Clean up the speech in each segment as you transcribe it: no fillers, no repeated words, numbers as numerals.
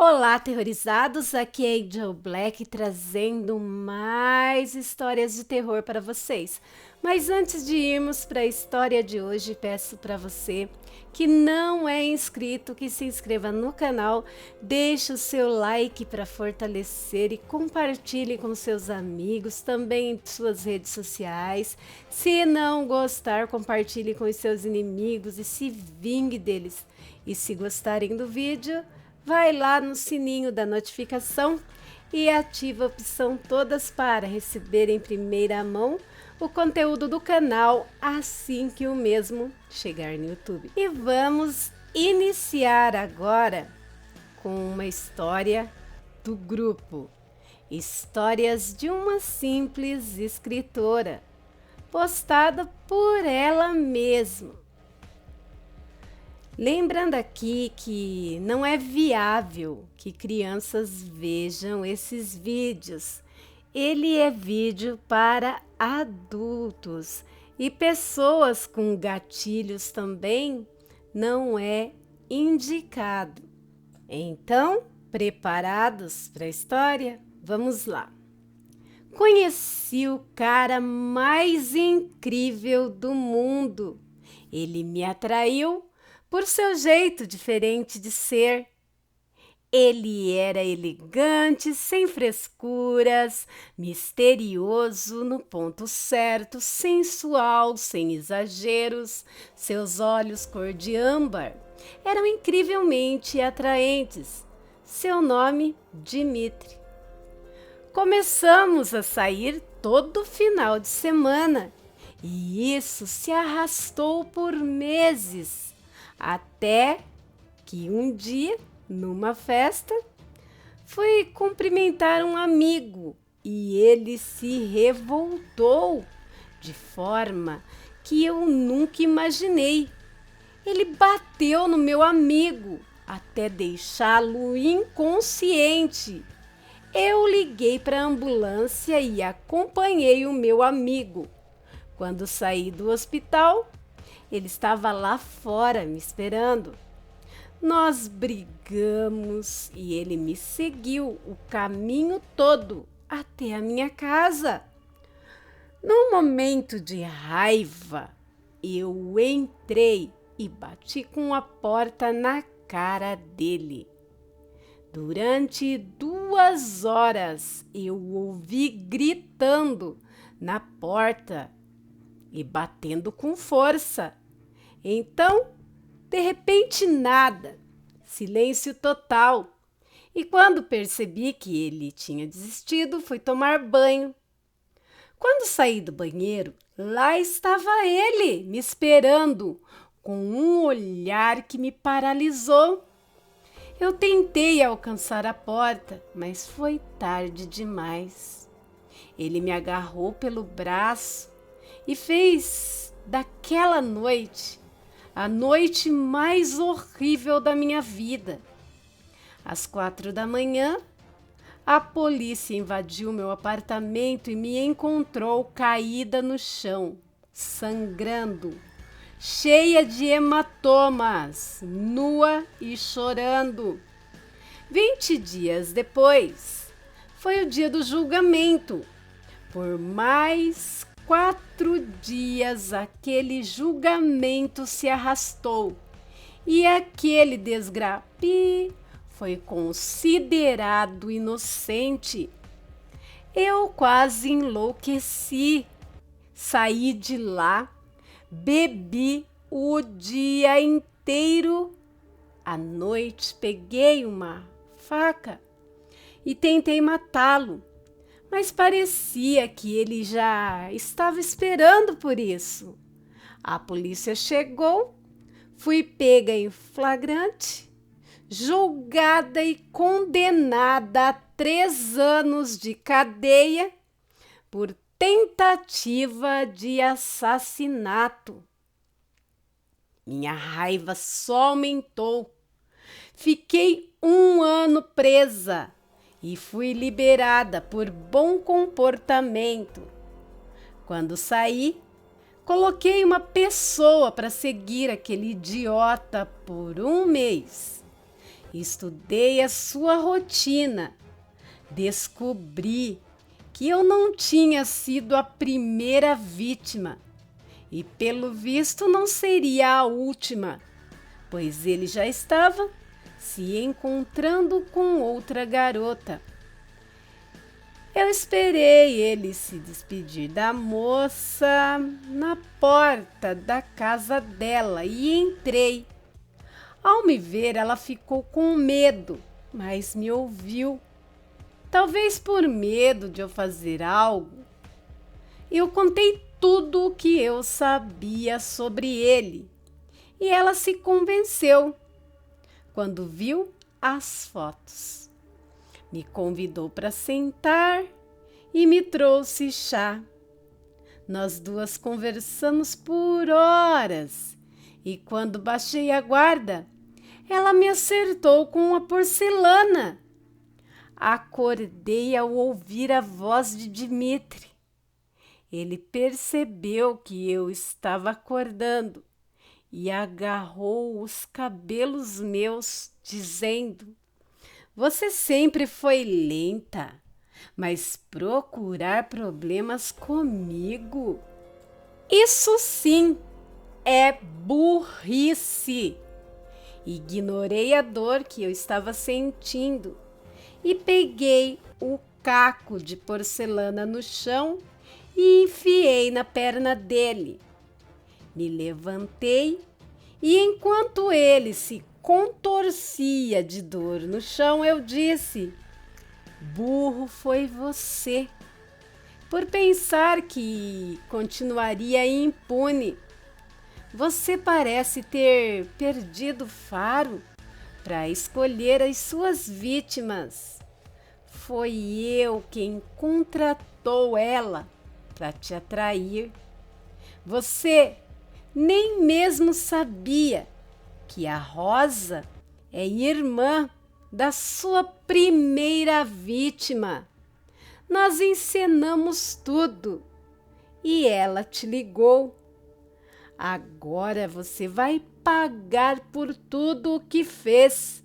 Olá, aterrorizados! Aqui é Angel Black trazendo mais histórias de terror para vocês. Mas antes de irmos para a história de hoje, peço para você que não é inscrito que se inscreva no canal, deixe o seu like para fortalecer e compartilhe com seus amigos, também em suas redes sociais. Se não gostar, compartilhe com os seus inimigos e se vingue deles. E se gostarem do vídeo, vai lá no sininho da notificação e ativa a opção todas para receber em primeira mão o conteúdo do canal assim que o mesmo chegar no YouTube. E vamos iniciar agora com uma história do grupo Histórias de uma Simples Escritora, postada por ela mesma. Lembrando aqui que não é viável que crianças vejam esses vídeos. Ele é vídeo para adultos e pessoas com gatilhos também não é indicado. Então, preparados para a história? Vamos lá. Conheci o cara mais incrível do mundo. Ele me atraiu por seu jeito diferente de ser. Ele era elegante, sem frescuras, misterioso no ponto certo, sensual, sem exageros. Seus olhos cor de âmbar eram incrivelmente atraentes. Seu nome, Dimitri. Começamos a sair todo final de semana e isso se arrastou por meses. Até que um dia, numa festa, fui cumprimentar um amigo e ele se revoltou de forma que eu nunca imaginei. Ele bateu no meu amigo até deixá-lo inconsciente. Eu liguei para a ambulância e acompanhei o meu amigo. Quando saí do hospital, ele estava lá fora me esperando. Nós brigamos e ele me seguiu o caminho todo até a minha casa. Num momento de raiva, eu entrei e bati com a porta na cara dele. Durante 2 horas, eu ouvi gritando na porta e batendo com força. Então, de repente, nada. Silêncio total. E quando percebi que ele tinha desistido, fui tomar banho. Quando saí do banheiro, lá estava ele, me esperando, com um olhar que me paralisou. Eu tentei alcançar a porta, mas foi tarde demais. Ele me agarrou pelo braço e fez daquela noite a noite mais horrível da minha vida. Às 4 da manhã, a polícia invadiu meu apartamento e me encontrou caída no chão, sangrando, cheia de hematomas, nua e chorando. 20 dias depois, foi o dia do julgamento. Por mais 4 dias aquele julgamento se arrastou e aquele desgrapi foi considerado inocente. Eu quase enlouqueci. Saí de lá, bebi o dia inteiro. À noite peguei uma faca e tentei matá-lo. Mas parecia que ele já estava esperando por isso. A polícia chegou, fui pega em flagrante, julgada e condenada a 3 anos de cadeia por tentativa de assassinato. Minha raiva só aumentou. Fiquei 1 ano presa e fui liberada por bom comportamento. Quando saí, coloquei uma pessoa para seguir aquele idiota por 1 mês. Estudei a sua rotina. Descobri que eu não tinha sido a primeira vítima e, pelo visto, não seria a última, pois ele já estava se encontrando com outra garota. Eu esperei ele se despedir da moça na porta da casa dela e entrei. Ao me ver, ela ficou com medo, mas me ouviu. Talvez por medo de eu fazer algo. Eu contei tudo o que eu sabia sobre ele e ela se convenceu quando viu as fotos. Me convidou para sentar e me trouxe chá. Nós duas conversamos por horas e quando baixei a guarda, ela me acertou com uma porcelana. Acordei ao ouvir a voz de Dmitry. Ele percebeu que eu estava acordando e agarrou os cabelos meus, dizendo: "Você sempre foi lenta, mas procurar problemas comigo? Isso sim é burrice." Ignorei a dor que eu estava sentindo e peguei o caco de porcelana no chão e enfiei na perna dele. Me levantei e, enquanto ele se contorcia de dor no chão, eu disse: "Burro foi você, por pensar que continuaria impune. Você parece ter perdido o faro para escolher as suas vítimas. Foi eu quem contratou ela para te atrair. Você nem mesmo sabia que a Rosa é irmã da sua primeira vítima. Nós encenamos tudo e ela te ligou. Agora você vai pagar por tudo o que fez.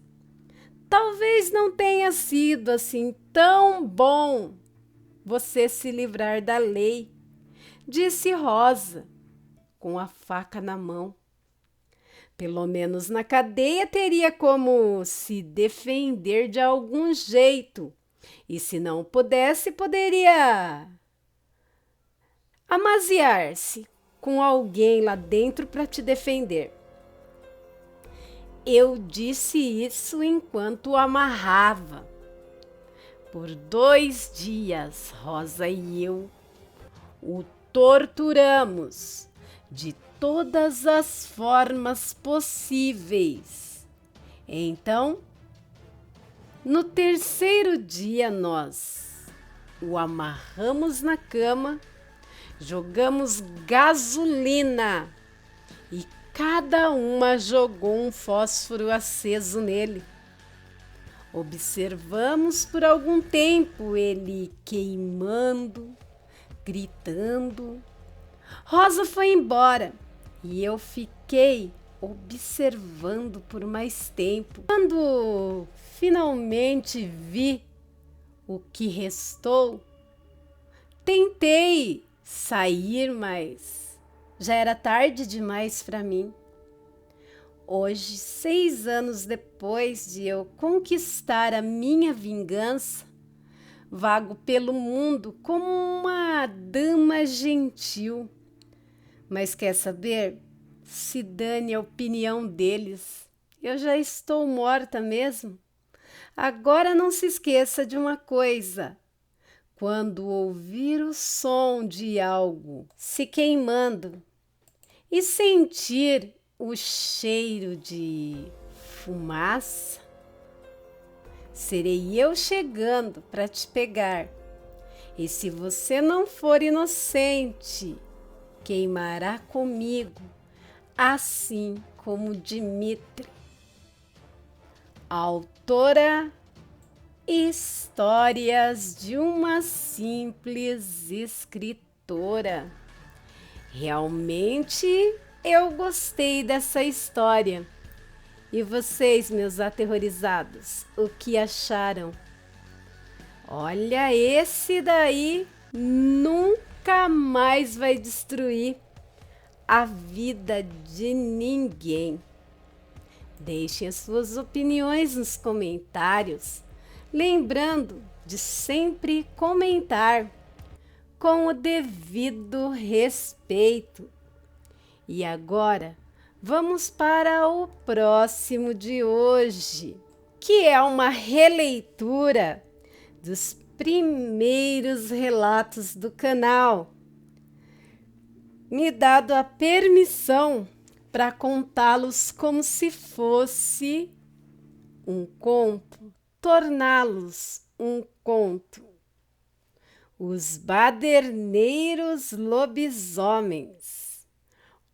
Talvez não tenha sido assim tão bom você se livrar da lei", disse Rosa, com a faca na mão. "Pelo menos na cadeia teria como se defender de algum jeito. E se não pudesse, poderia amaziar-se com alguém lá dentro para te defender." Eu disse isso enquanto o amarrava. Por 2 dias, Rosa e eu o torturamos de todas as formas possíveis. Então, no 3º dia, nós o amarramos na cama, jogamos gasolina e cada uma jogou um fósforo aceso nele. Observamos por algum tempo ele queimando, gritando. Rosa foi embora e eu fiquei observando por mais tempo. Quando finalmente vi o que restou, tentei sair, mas já era tarde demais para mim. Hoje, 6 anos depois de eu conquistar a minha vingança, vago pelo mundo como uma dama gentil. Mas quer saber? Se dane a opinião deles. Eu já estou morta mesmo. Agora não se esqueça de uma coisa: quando ouvir o som de algo se queimando e sentir o cheiro de fumaça, serei eu chegando para te pegar. E se você não for inocente, queimará comigo, assim como Dmitry." Autora: Histórias de uma Simples Escritora. Realmente eu gostei dessa história E vocês, meus aterrorizados, o que acharam? Olha, esse daí nunca mais vai destruir a vida de ninguém. Deixem as suas opiniões nos comentários, lembrando de sempre comentar com o devido respeito. E agora, vamos para o próximo de hoje, que é uma releitura dos primeiros relatos do canal. Me dado a permissão para contá-los como se fosse um conto, torná-los um conto. Os Baderneiros Lobisomens.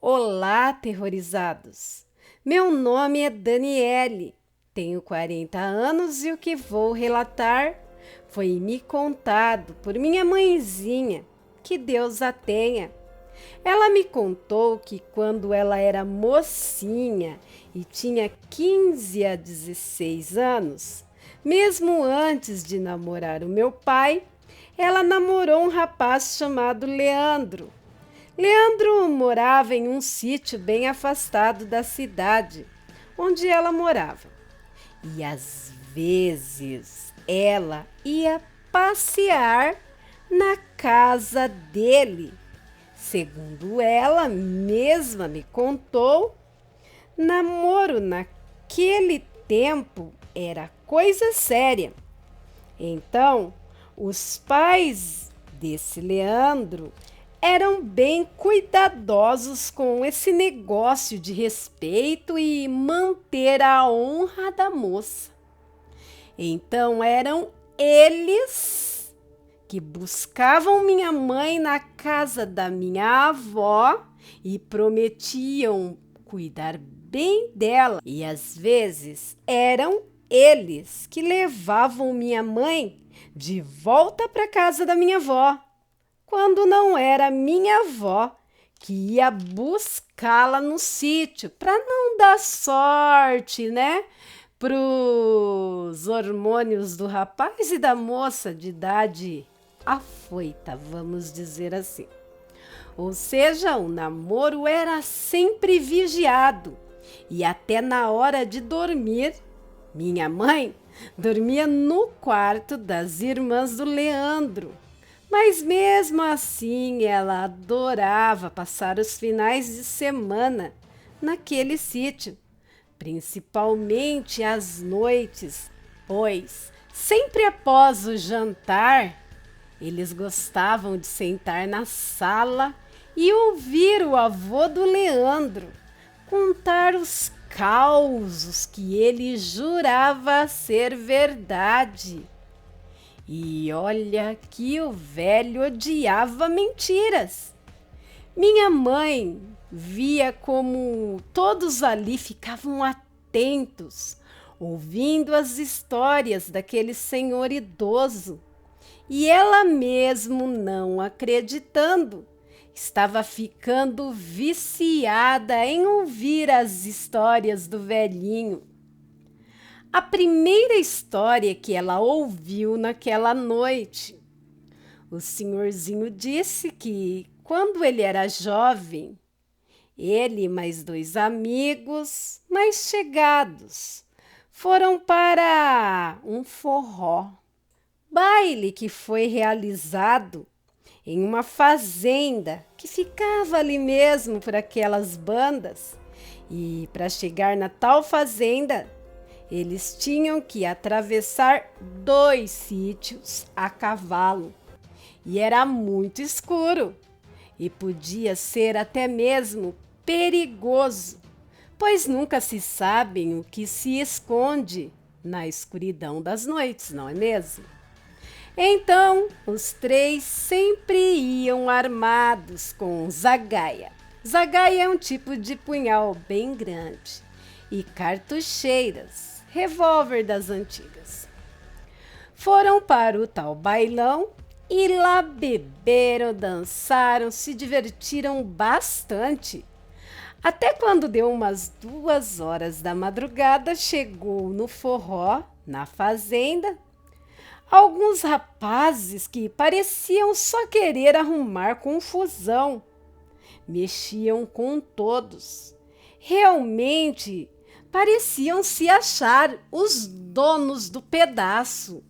Olá, aterrorizados! Meu nome é Daniele, tenho 40 anos e o que vou relatar foi me contado por minha mãezinha, que Deus a tenha. Ela me contou que quando ela era mocinha e tinha 15 a 16 anos, mesmo antes de namorar o meu pai, ela namorou um rapaz chamado Leandro. Leandro morava em um sítio bem afastado da cidade onde ela morava. E às vezes ela ia passear na casa dele. Segundo ela mesma me contou, namoro naquele tempo era coisa séria. Então, os pais desse Leandro eram bem cuidadosos com esse negócio de respeito e manter a honra da moça. Então, eram eles que buscavam minha mãe na casa da minha avó e prometiam cuidar bem dela. E às vezes eram eles que levavam minha mãe de volta para casa da minha avó, quando não era minha avó que ia buscá-la no sítio, para não dar sorte, né? Para os hormônios do rapaz e da moça de idade afoita, vamos dizer assim. Ou seja, o namoro era sempre vigiado e até na hora de dormir, minha mãe dormia no quarto das irmãs do Leandro. Mas mesmo assim, ela adorava passar os finais de semana naquele sítio, principalmente às noites, pois sempre após o jantar, eles gostavam de sentar na sala e ouvir o avô do Leandro contar os causos que ele jurava ser verdade. E olha que o velho odiava mentiras. Minha mãe via como todos ali ficavam atentos, ouvindo as histórias daquele senhor idoso. E ela mesmo não acreditando, estava ficando viciada em ouvir as histórias do velhinho. A primeira história que ela ouviu naquela noite, o senhorzinho disse que quando ele era jovem, ele e mais 2 amigos mais chegados foram para um forró. Baile que foi realizado em uma fazenda que ficava ali mesmo por aquelas bandas. E para chegar na tal fazenda, eles tinham que atravessar 2 sítios a cavalo. E era muito escuro e podia ser até mesmo perigoso, pois nunca se sabe o que se esconde na escuridão das noites, não é mesmo? Então, os 3 sempre iam armados com zagaia. Zagaia é um tipo de punhal bem grande. E cartucheiras, revólver das antigas. Foram para o tal bailão e lá beberam, dançaram, se divertiram bastante. Até quando deu umas 2 horas da madrugada, chegou no forró, na fazenda, alguns rapazes que pareciam só querer arrumar confusão. Mexiam com todos. Realmente pareciam se achar os donos do pedaço.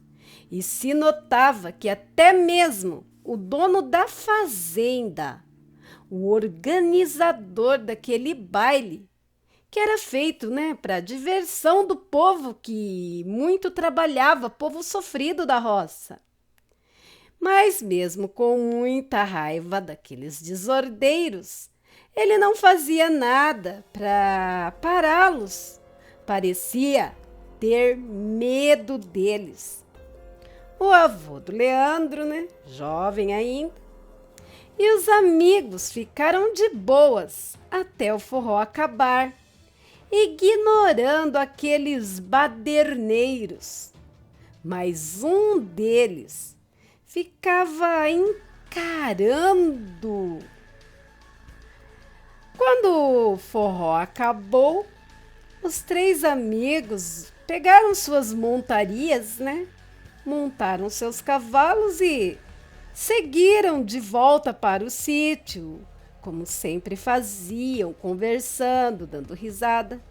E se notava que até mesmo o dono da fazenda, o organizador daquele baile, que era feito, para diversão do povo que muito trabalhava, povo sofrido da roça. Mas mesmo com muita raiva daqueles desordeiros, ele não fazia nada para pará-los. Parecia ter medo deles. O avô do Leandro, jovem ainda, e os amigos ficaram de boas até o forró acabar, ignorando aqueles baderneiros. Mas um deles ficava encarando. Quando o forró acabou, os 3 amigos pegaram suas montarias, montaram seus cavalos e seguiram de volta para o sítio, como sempre faziam, conversando, dando risada.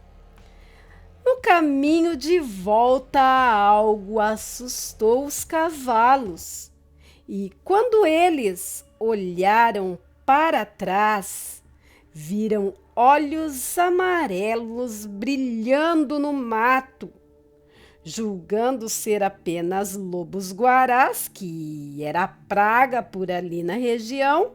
No caminho de volta, algo assustou os cavalos. E quando eles olharam para trás, viram olhos amarelos brilhando no mato. Julgando ser apenas lobos-guarás, que era praga por ali na região,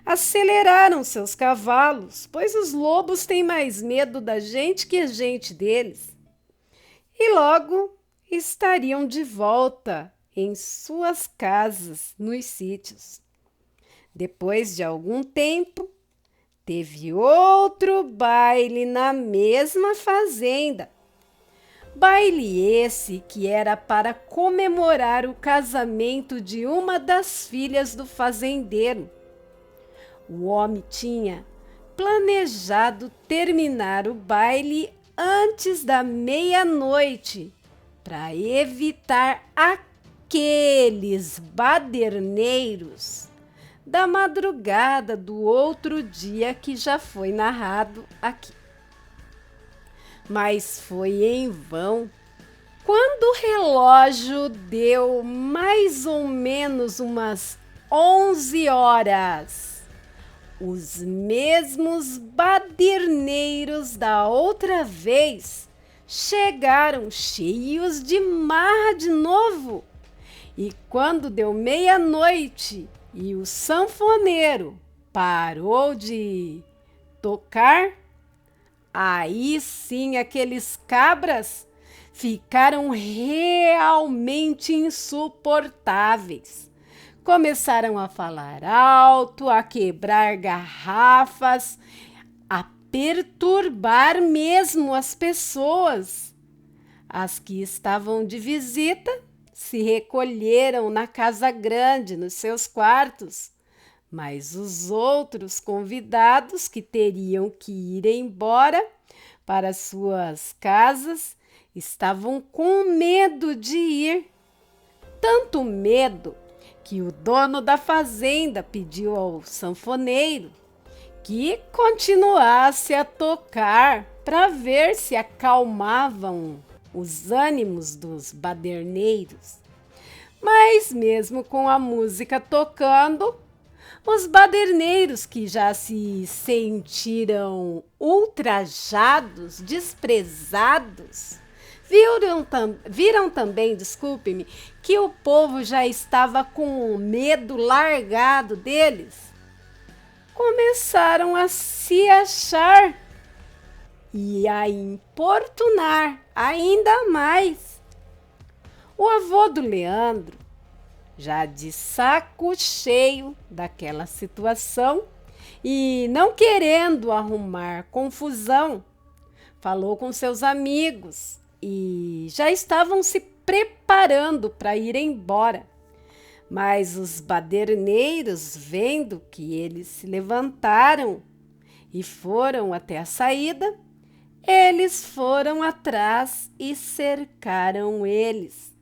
aceleraram seus cavalos, pois os lobos têm mais medo da gente que a gente deles. E logo estariam de volta em suas casas, nos sítios. Depois de algum tempo, teve outro baile na mesma fazenda. Baile esse que era para comemorar o casamento de uma das filhas do fazendeiro. O homem tinha planejado terminar o baile antes da meia-noite, para evitar aqueles baderneiros da madrugada do outro dia que já foi narrado aqui. Mas foi em vão. Quando o relógio deu mais ou menos umas 11 horas, os mesmos baderneiros da outra vez chegaram cheios de marra de novo. E quando deu meia-noite e o sanfoneiro parou de tocar, aí sim aqueles cabras ficaram realmente insuportáveis. Começaram a falar alto, a quebrar garrafas, a perturbar mesmo as pessoas. As que estavam de visita se recolheram na casa grande, nos seus quartos, mas os outros convidados que teriam que ir embora para suas casas estavam com medo de ir. Tanto medo que o dono da fazenda pediu ao sanfoneiro que continuasse a tocar para ver se acalmavam os ânimos dos baderneiros. Mas mesmo com a música tocando, os baderneiros, que já se sentiram ultrajados, desprezados, viram também, que o povo já estava com o medo largado deles. Começaram a se achar e a importunar ainda mais. O avô do Leandro, já de saco cheio daquela situação e não querendo arrumar confusão, falou com seus amigos e já estavam se preparando para ir embora. Mas os baderneiros, vendo que eles se levantaram e foram até a saída. Eles foram atrás e cercaram eles,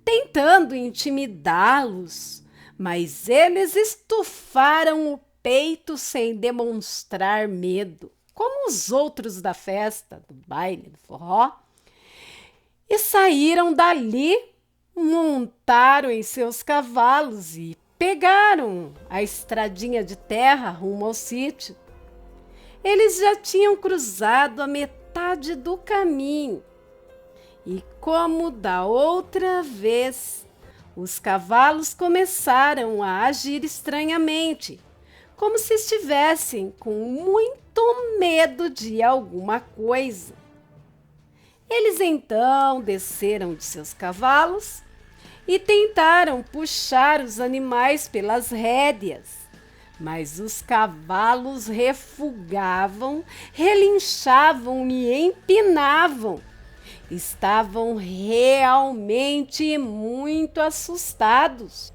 tentando intimidá-los, mas eles estufaram o peito sem demonstrar medo, como os outros da festa, do baile, do forró, e saíram dali, montaram em seus cavalos e pegaram a estradinha de terra rumo ao sítio. Eles já tinham cruzado a metade do caminho e, como da outra vez, os cavalos começaram a agir estranhamente, como se estivessem com muito medo de alguma coisa. Eles então desceram de seus cavalos e tentaram puxar os animais pelas rédeas, mas os cavalos refugavam, relinchavam e empinavam. Estavam realmente muito assustados.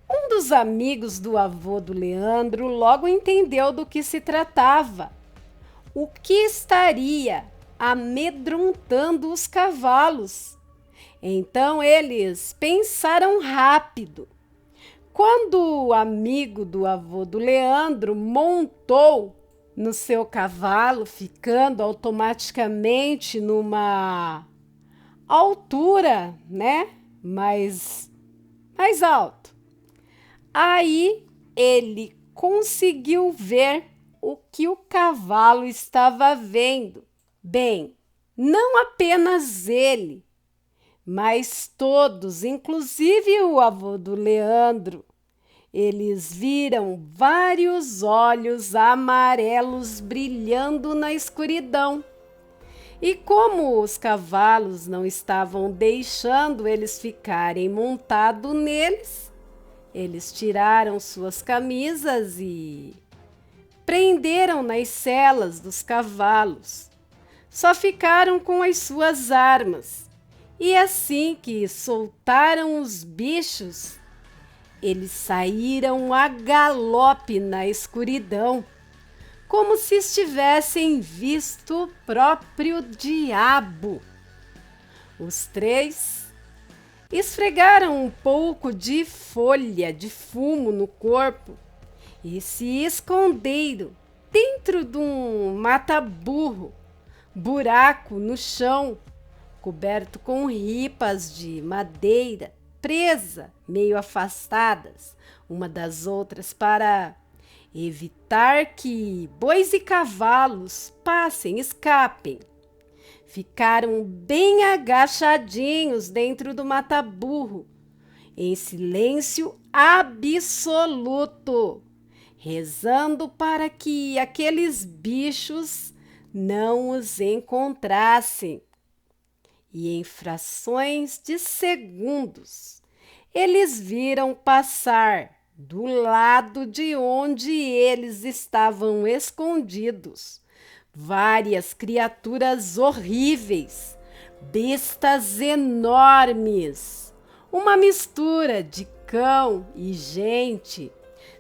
Um dos amigos do avô do Leandro logo entendeu do que se tratava. O que estaria amedrontando os cavalos? Então eles pensaram rápido. Quando o amigo do avô do Leandro montou no seu cavalo, ficando automaticamente numa altura, né, mais alto, aí ele conseguiu ver o que o cavalo estava vendo. Bem, não apenas ele, mas todos, inclusive o avô do Leandro, eles viram vários olhos amarelos brilhando na escuridão. E como os cavalos não estavam deixando eles ficarem montados neles, eles tiraram suas camisas e prenderam nas selas dos cavalos. Só ficaram com as suas armas. E assim que soltaram os bichos, eles saíram a galope na escuridão, como se estivessem visto o próprio diabo. Os três esfregaram um pouco de folha de fumo no corpo e se esconderam dentro de um mata-burro, buraco no chão, coberto com ripas de madeira, presa, meio afastadas uma das outras para evitar que bois e cavalos escapem. Ficaram bem agachadinhos dentro do mata-burro, em silêncio absoluto, rezando para que aqueles bichos não os encontrassem. E em frações de segundos, eles viram passar do lado de onde eles estavam escondidos várias criaturas horríveis, bestas enormes, uma mistura de cão e gente,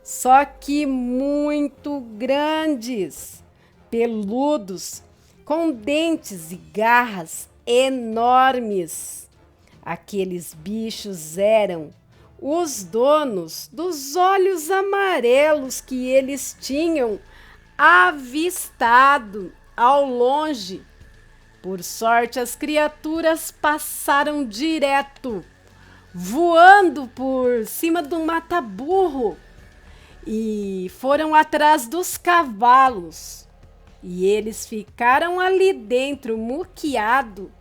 só que muito grandes, peludos, com dentes e garras enormes. Aqueles bichos eram os donos dos olhos amarelos que eles tinham avistado ao longe. Por sorte, as criaturas passaram direto, voando por cima do mata-burro e foram atrás dos cavalos. E eles ficaram ali dentro, muqueado,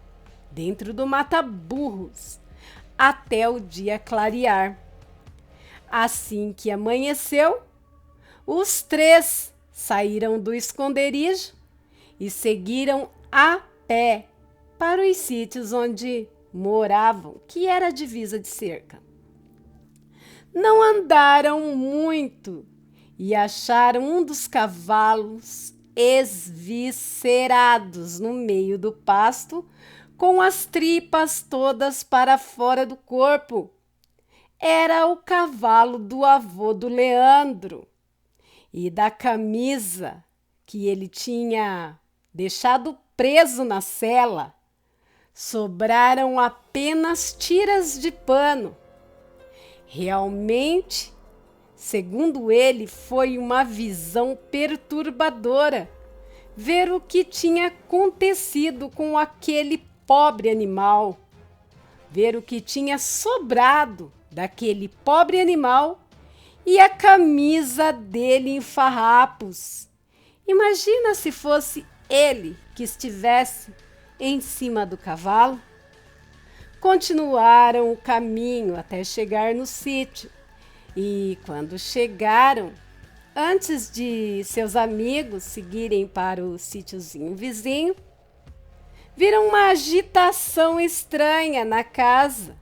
dentro do mata-burros, até o dia clarear. Assim que amanheceu, os três saíram do esconderijo e seguiram a pé para os sítios onde moravam, que era a divisa de cerca. Não andaram muito e acharam um dos cavalos esviscerados no meio do pasto, com as tripas todas para fora do corpo. Era o cavalo do avô do Leandro. E da camisa que ele tinha deixado preso na cela, sobraram apenas tiras de pano. Realmente, segundo ele, foi uma visão perturbadora ver o que tinha acontecido com aquele pobre animal, ver o que tinha sobrado daquele pobre animal e a camisa dele em farrapos. Imagina se fosse ele que estivesse em cima do cavalo. Continuaram o caminho até chegar no sítio. E quando chegaram, antes de seus amigos seguirem para o sítiozinho vizinho, viram uma agitação estranha na casa.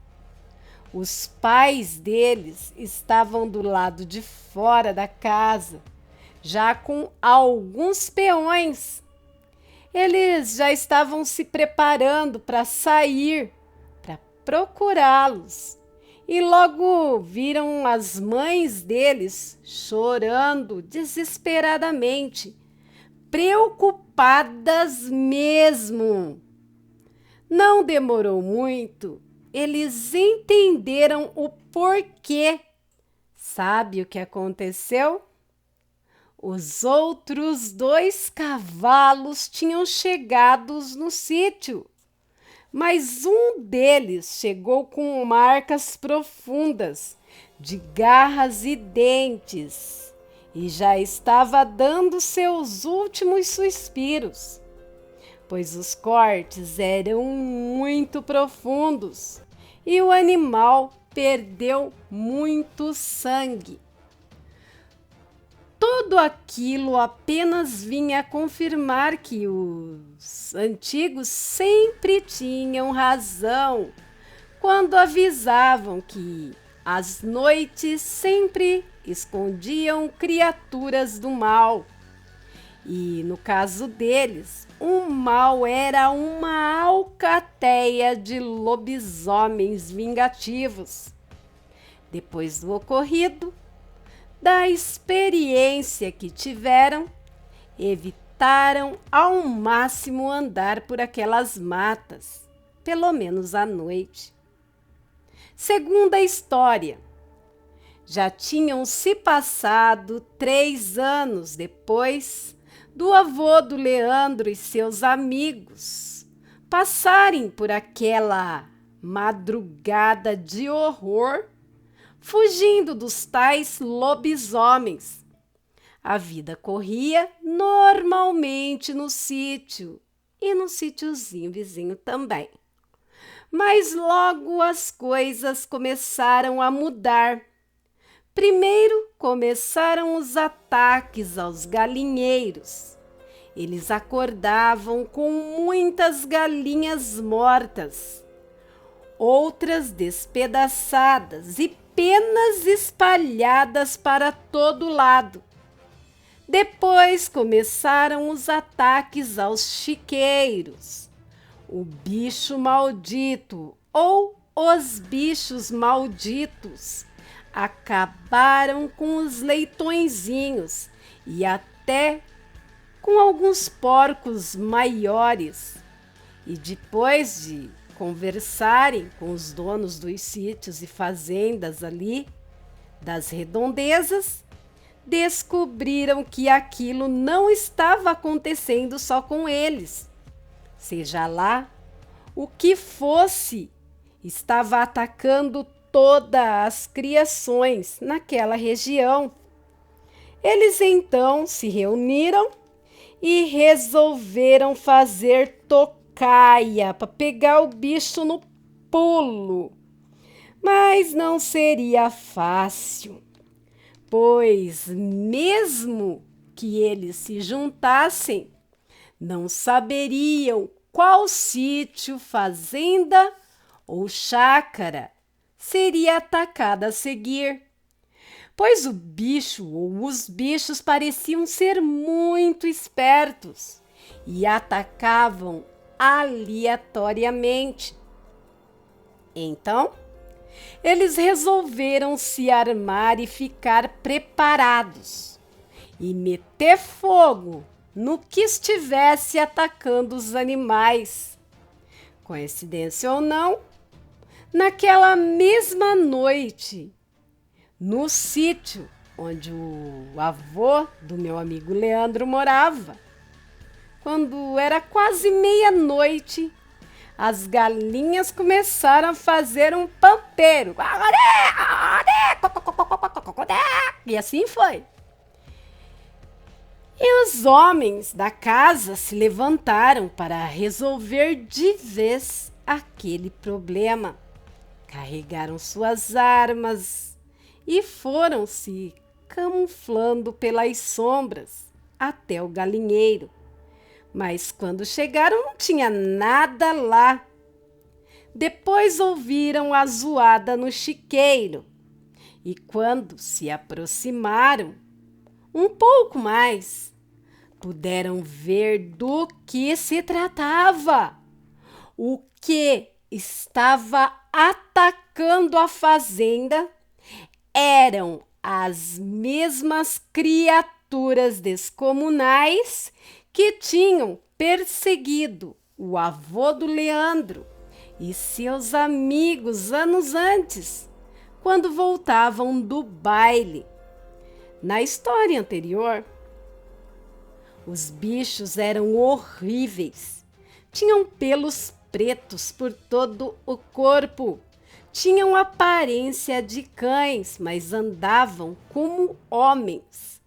Os pais deles estavam do lado de fora da casa, já com alguns peões. Eles já estavam se preparando para sair, para procurá-los. E logo viram as mães deles chorando desesperadamente, preocupadas mesmo. Não demorou muito, eles entenderam o porquê. Sabe o que aconteceu? Os outros 2 cavalos tinham chegado no sítio, mas um deles chegou com marcas profundas de garras e dentes e já estava dando seus últimos suspiros, pois os cortes eram muito profundos e o animal perdeu muito sangue. Tudo aquilo apenas vinha confirmar que os antigos sempre tinham razão quando avisavam que as noites sempre escondiam criaturas do mal. E no caso deles, o mal era uma alcateia de lobisomens vingativos. Depois do ocorrido, da experiência que tiveram, evitaram ao máximo andar por aquelas matas, pelo menos à noite. Segunda história, já tinham se passado 3 anos depois do avô do Leandro e seus amigos passarem por aquela madrugada de horror, fugindo dos tais lobisomens. A vida corria normalmente no sítio e no sítiozinho vizinho também. Mas logo as coisas começaram a mudar. Primeiro começaram os ataques aos galinheiros. Eles acordavam com muitas galinhas mortas, outras despedaçadas e penas espalhadas para todo lado. Depois começaram os ataques aos chiqueiros. O bicho maldito ou os bichos malditos acabaram com os leitõezinhos e até com alguns porcos maiores. E depois de conversarem com os donos dos sítios e fazendas ali das redondezas, descobriram que aquilo não estava acontecendo só com eles. Seja lá o que fosse, estava atacando todas as criações naquela região. Eles então se reuniram e resolveram fazer tocaia para pegar o bicho no pulo. Mas não seria fácil, pois mesmo que eles se juntassem, não saberiam qual sítio, fazenda ou chácara seria atacada a seguir, pois o bicho ou os bichos pareciam ser muito espertos e atacavam aleatoriamente. Então, eles resolveram se armar e ficar preparados e meter fogo no que estivesse atacando os animais. Coincidência ou não, naquela mesma noite, no sítio onde o avô do meu amigo Leandro morava, quando era quase meia-noite, as galinhas começaram a fazer um pampeiro. E assim foi. E os homens da casa se levantaram para resolver de vez aquele problema. Carregaram suas armas e foram se camuflando pelas sombras até o galinheiro. Mas quando chegaram não tinha nada lá. Depois ouviram a zoada no chiqueiro e quando se aproximaram um pouco mais, puderam ver do que se tratava. O que estava atacando a fazenda eram as mesmas criaturas descomunais que tinham perseguido o avô do Leandro e seus amigos anos antes, quando voltavam do baile. Na história anterior, os bichos eram horríveis. Tinham pelos pretos por todo o corpo. Tinham aparência de cães, mas andavam como homens.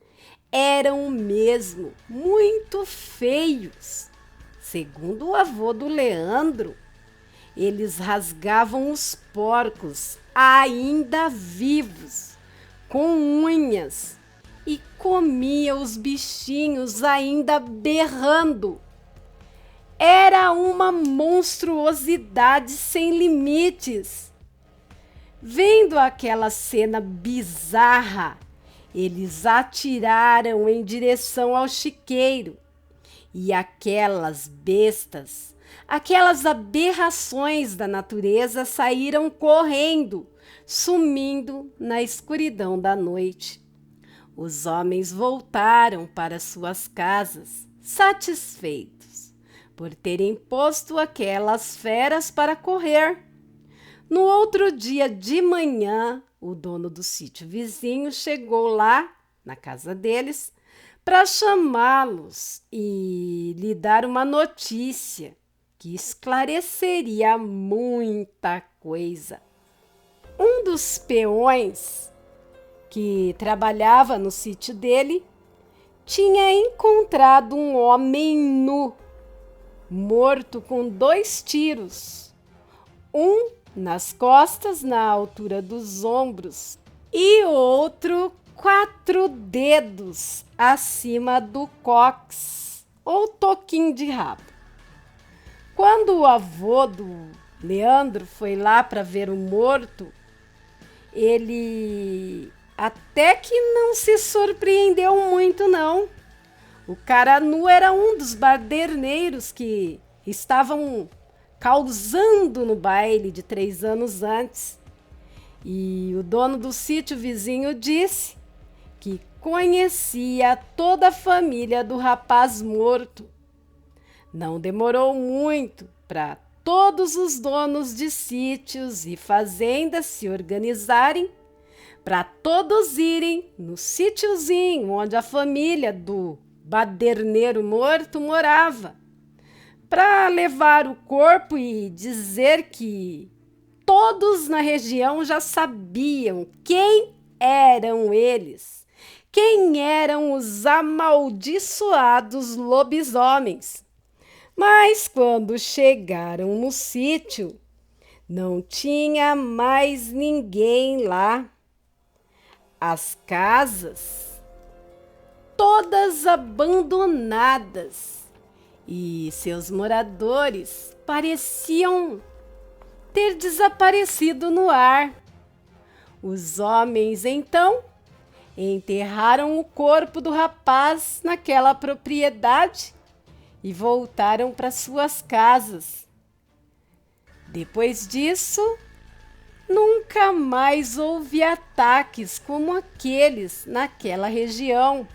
Eram mesmo muito feios. Segundo o avô do Leandro, eles rasgavam os porcos ainda vivos, com unhas, e comia os bichinhos ainda berrando. Era uma monstruosidade sem limites. Vendo aquela cena bizarra, eles atiraram em direção ao chiqueiro e aquelas bestas, aquelas aberrações da natureza saíram correndo, sumindo na escuridão da noite. Os homens voltaram para suas casas, satisfeitos por terem posto aquelas feras para correr. No outro dia de manhã, o dono do sítio vizinho chegou lá, na casa deles, para chamá-los e lhe dar uma notícia que esclareceria muita coisa. Um dos peões que trabalhava no sítio dele tinha encontrado um homem nu, morto com 2 tiros, um nas costas, na altura dos ombros, e outro 4 dedos acima do cóccix, ou toquinho de rabo. Quando o avô do Leandro foi lá para ver o morto, ele até que não se surpreendeu muito, não. O cara nu era um dos baderneiros que estavam causando no baile de 3 anos antes. E o dono do sítio vizinho disse que conhecia toda a família do rapaz morto. Não demorou muito para todos os donos de sítios e fazendas se organizarem para todos irem no sítiozinho onde a família do baderneiro morto morava, para levar o corpo e dizer que todos na região já sabiam quem eram eles, quem eram os amaldiçoados lobisomens. Mas quando chegaram no sítio, não tinha mais ninguém lá. As casas, todas abandonadas, e seus moradores pareciam ter desaparecido no ar. Os homens, então, enterraram o corpo do rapaz naquela propriedade e voltaram para suas casas. Depois disso, nunca mais houve ataques como aqueles naquela região.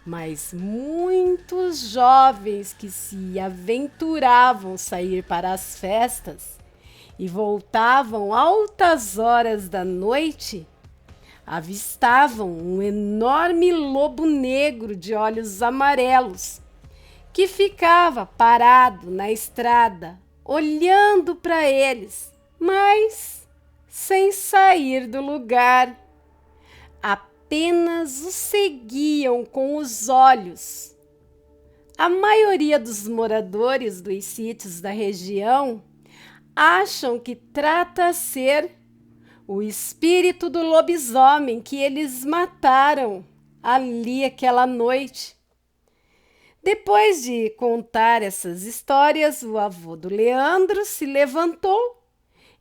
Mas muitos jovens que se aventuravam sair para as festas e voltavam altas horas da noite, avistavam um enorme lobo negro de olhos amarelos que ficava parado na estrada, olhando para eles, mas sem sair do lugar. Apenas os seguiam com os olhos. A maioria dos moradores dos sítios da região acham que trata ser o espírito do lobisomem que eles mataram ali aquela noite. Depois de contar essas histórias, o avô do Leandro se levantou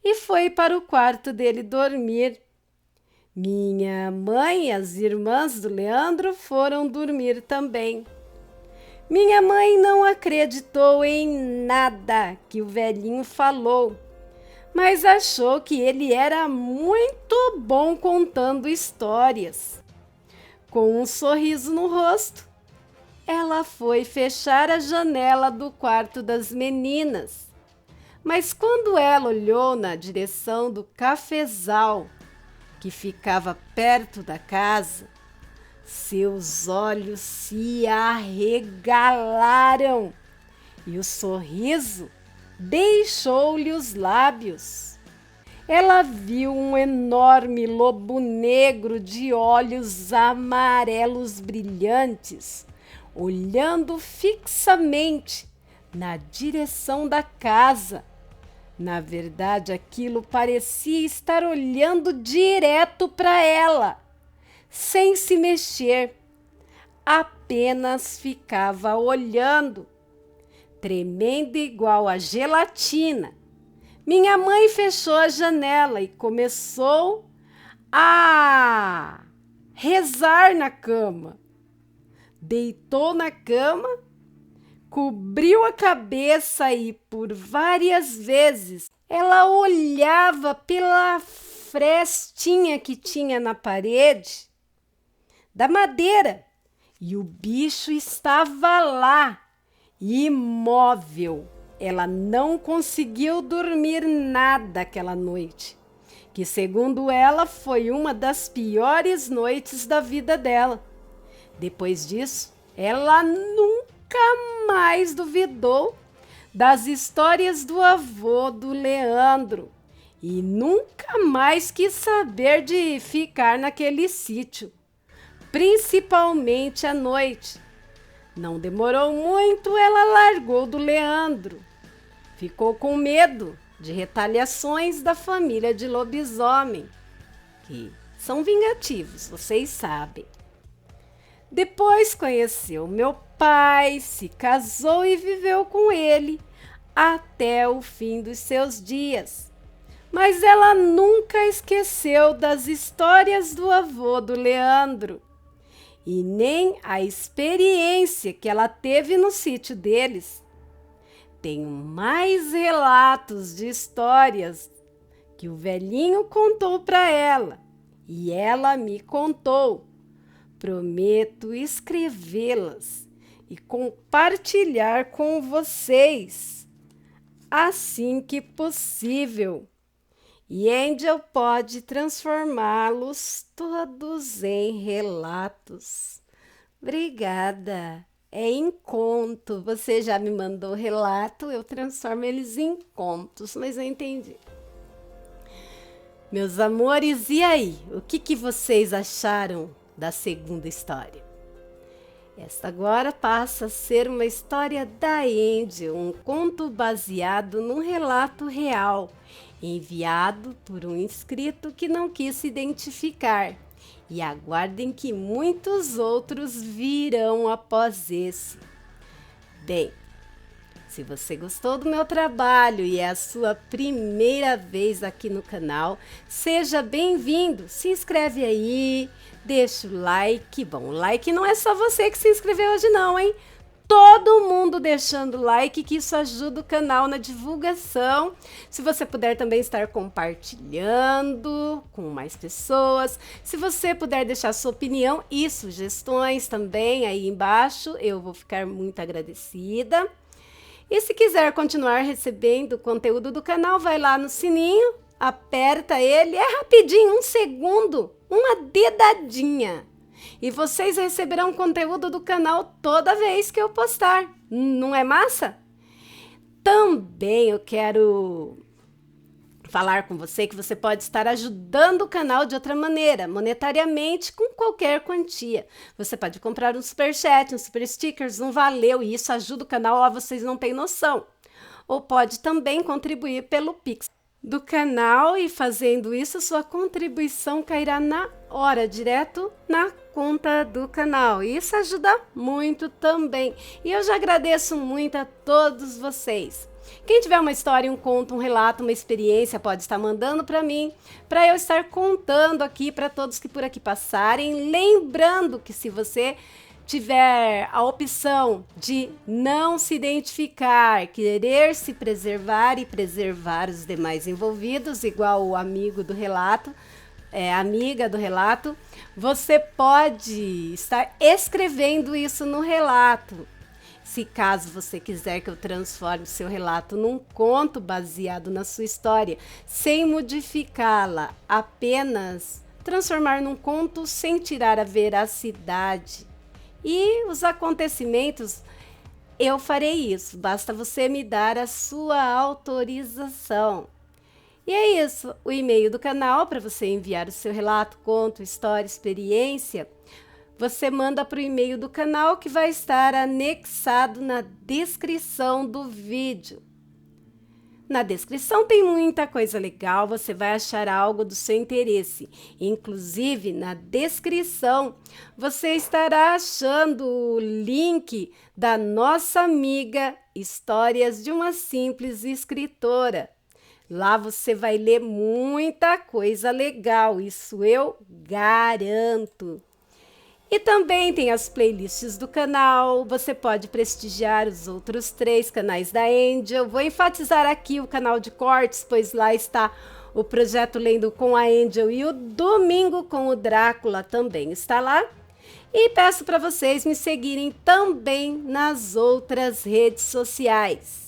e foi para o quarto dele dormir. Minha mãe e as irmãs do Leandro foram dormir também. Minha mãe não acreditou em nada que o velhinho falou, mas achou que ele era muito bom contando histórias. Com um sorriso no rosto, ela foi fechar a janela do quarto das meninas. Mas quando ela olhou na direção do cafezal, que ficava perto da casa, seus olhos se arregalaram e o sorriso deixou-lhe os lábios. Ela viu um enorme lobo negro de olhos amarelos brilhantes, olhando fixamente na direção da casa. Na verdade, aquilo parecia estar olhando direto para ela, sem se mexer. Apenas ficava olhando, tremendo igual a gelatina. Minha mãe fechou a janela e começou a rezar na cama. Deitou na cama, cobriu a cabeça e por várias vezes ela olhava pela frestinha que tinha na parede da madeira e o bicho estava lá, imóvel. Ela não conseguiu dormir nada aquela noite, que segundo ela foi uma das piores noites da vida dela. Depois disso, ela nunca mais duvidou das histórias do avô do Leandro e nunca mais quis saber de ficar naquele sítio, principalmente à noite. Não demorou muito, ela largou do Leandro. Ficou com medo de retaliações da família de lobisomem, que são vingativos, vocês sabem. Depois conheceu meu pai, se casou e viveu com ele até o fim dos seus dias. Mas ela nunca esqueceu das histórias do avô do Leandro e nem a experiência que ela teve no sítio deles. Tenho mais relatos de histórias que o velhinho contou para ela e ela me contou. Prometo escrevê-las e compartilhar com vocês assim que possível. E Angel pode transformá-los todos em relatos. Obrigada. É em conto. Você já me mandou relato, eu transformo eles em contos, mas eu entendi. Meus amores, e aí? O que vocês acharam da segunda história? Esta agora passa a ser uma história da Angel, um conto baseado num relato real, enviado por um inscrito que não quis se identificar. E aguardem que muitos outros virão após esse. Bem, se você gostou do meu trabalho e é a sua primeira vez aqui no canal, seja bem-vindo. Se inscreve aí, deixa o like. Bom, o like não é só você que se inscreveu hoje não, hein? todo mundo deixando like, que isso ajuda o canal na divulgação. Se você puder também estar compartilhando com mais pessoas, se você puder deixar sua opinião e sugestões também aí embaixo, eu vou ficar muito agradecida. E se quiser continuar recebendo o conteúdo do canal, vai lá no sininho, aperta ele, é rapidinho, 1 segundo, uma dedadinha. E vocês receberão conteúdo do canal toda vez que eu postar. Não é massa? Também eu quero falar com você que você pode estar ajudando o canal de outra maneira, monetariamente, com qualquer quantia. Você pode comprar um superchat, um super stickers, um valeu, e isso ajuda o canal, ó, vocês não têm noção. Ou pode também contribuir pelo Pix do canal, e fazendo isso, sua contribuição cairá na hora, direto na conta do canal. Isso ajuda muito também. E eu já agradeço muito a todos vocês. Quem tiver uma história, um conto, um relato, uma experiência, pode estar mandando para mim, para eu estar contando aqui para todos que por aqui passarem. Lembrando que se você tiver a opção de não se identificar, querer se preservar e preservar os demais envolvidos, igual o amigo do relato, amiga do relato, você pode estar escrevendo isso no relato. Se caso você quiser que eu transforme seu relato num conto baseado na sua história, sem modificá-la, apenas transformar num conto sem tirar a veracidade e os acontecimentos, eu farei isso. Basta você me dar a sua autorização. E é isso, o e-mail do canal para você enviar o seu relato, conto, história, experiência. Você manda para o e-mail do canal, que vai estar anexado na descrição do vídeo. Na descrição tem muita coisa legal, você vai achar algo do seu interesse. Inclusive, na descrição, você estará achando o link da nossa amiga Histórias de uma Simples Escritora. Lá você vai ler muita coisa legal, isso eu garanto. E também tem as playlists do canal, você pode prestigiar os outros 3 canais da Angel. Vou enfatizar aqui o canal de cortes, pois lá está o projeto Lendo com a Angel, e o Domingo com o Drácula também está lá. E peço para vocês me seguirem também nas outras redes sociais.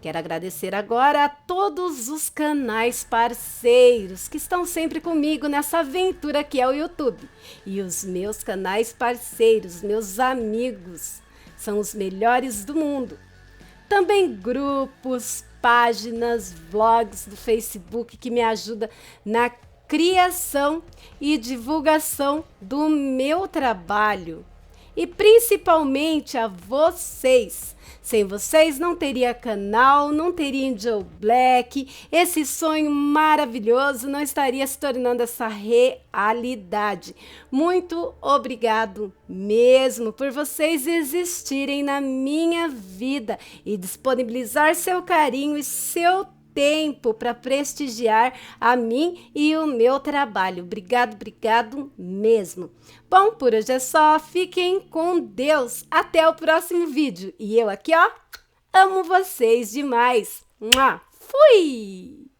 Quero agradecer agora a todos os canais parceiros que estão sempre comigo nessa aventura que é o YouTube. E os meus canais parceiros, meus amigos, são os melhores do mundo. Também grupos, páginas, vlogs do Facebook que me ajudam na criação e divulgação do meu trabalho. E principalmente a vocês. Sem vocês não teria canal, não teria Angel Black, esse sonho maravilhoso não estaria se tornando essa realidade. Muito obrigado mesmo por vocês existirem na minha vida e disponibilizar seu carinho e seu tempo para prestigiar a mim e o meu trabalho. Obrigado, obrigado mesmo. Bom, por hoje é só. Fiquem com Deus. Até o próximo vídeo. E eu aqui, ó, amo vocês demais. Fui!